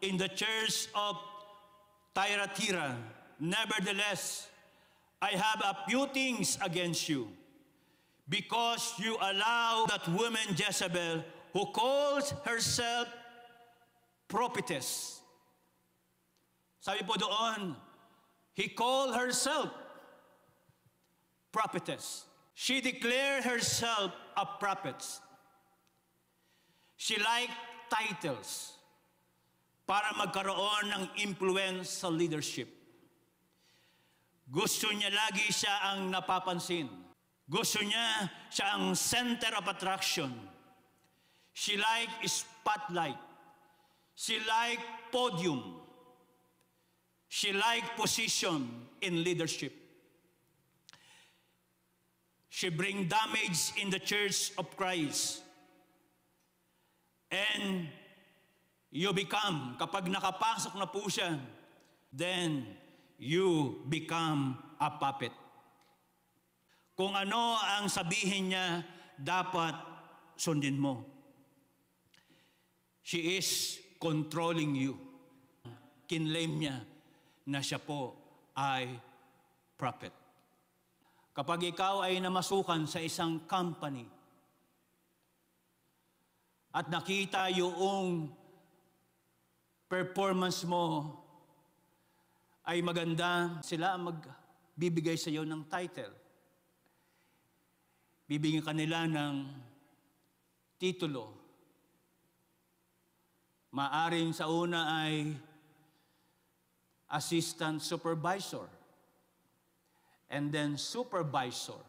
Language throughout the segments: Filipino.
in the church of Thyatira, nevertheless, I have a few things against you, because you allow that woman Jezebel, who calls herself prophetess. Sabi po doon, he called herself prophetess. She declared herself a prophet. She liked titles para magkaroon ng influence sa leadership. Gusto niya lagi siya ang napapansin. Gusto niya siya ang center of attraction. She liked spotlight. She liked podium. She liked position in leadership. She bring damage in the church of Christ. And you become, kapag nakapasok na po siya, then you become a puppet. Kung ano ang sabihin niya, dapat sundin mo. She is controlling you. Kinlaim niya na siya po ay prophet. Kapag ikaw ay namasukan sa isang company at nakita yung performance mo ay maganda, sila ang magbibigay sa iyo ng title. Bibigyan kanila ng titulo. Maaring sa una ay assistant supervisor, and then supervisor,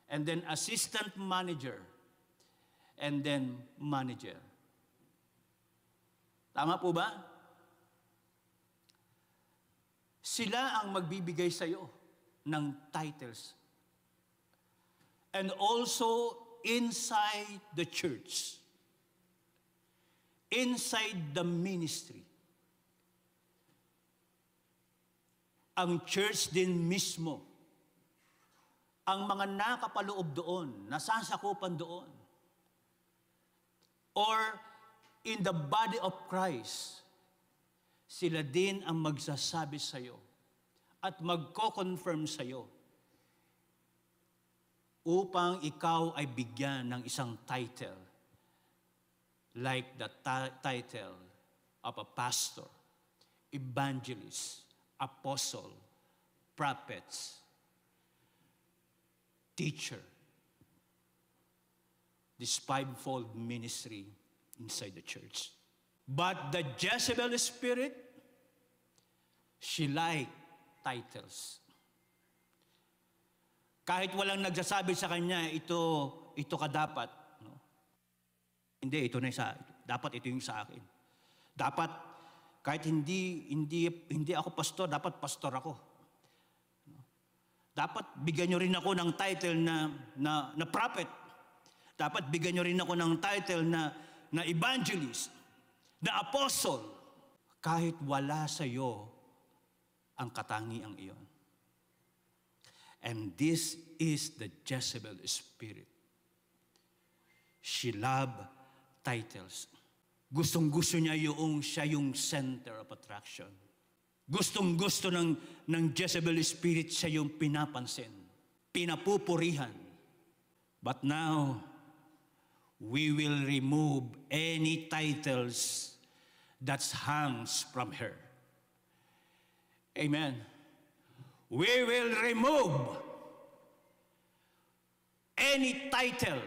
and then assistant manager, and then manager. Tama po ba? Sila ang magbibigay sa iyo ng titles. And also inside the church, inside the ministry, ang church din mismo, ang mga nakapaloob doon, nasasakupan doon, or in the body of Christ, sila din ang magsasabi sa iyo at magko-confirm sa iyo upang ikaw ay bigyan ng isang title like the title of a pastor, evangelist, apostle, prophets, teacher. This fivefold ministry inside the church. But the Jezebel spirit, she liked titles. Kahit walang nagsasabi sa kanya, ito ka dapat. No? Hindi, ito na dapat ito yung sa akin. Dapat kahit hindi ako pastor, dapat pastor ako. Dapat bigyan nyo rin ako ng title na prophet. Dapat bigyan nyo rin ako ng title na evangelist, na apostle. Kahit wala sa iyo ang katangiang iyon. And this is the Jezebel spirit. She loved titles. Gustong-gusto niya siya yung center of attraction. Gustong-gusto ng Jezebel spirit siya yung pinapansin, pinapupurihan. But now, we will remove any titles that hangs from her. Amen. We will remove any title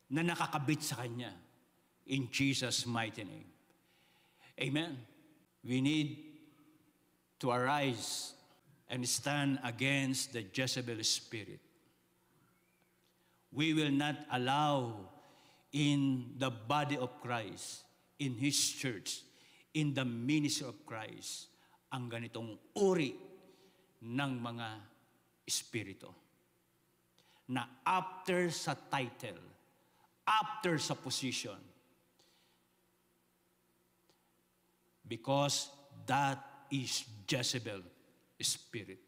na nakakabit sa kanya in Jesus' mighty name. Amen. We need to arise and stand against the Jezebel spirit. We will not allow in the body of Christ, in His church, in the ministry of Christ, ang ganitong uri ng mga espiritu na after sa title, after sa position, because that is Jezebel spirit.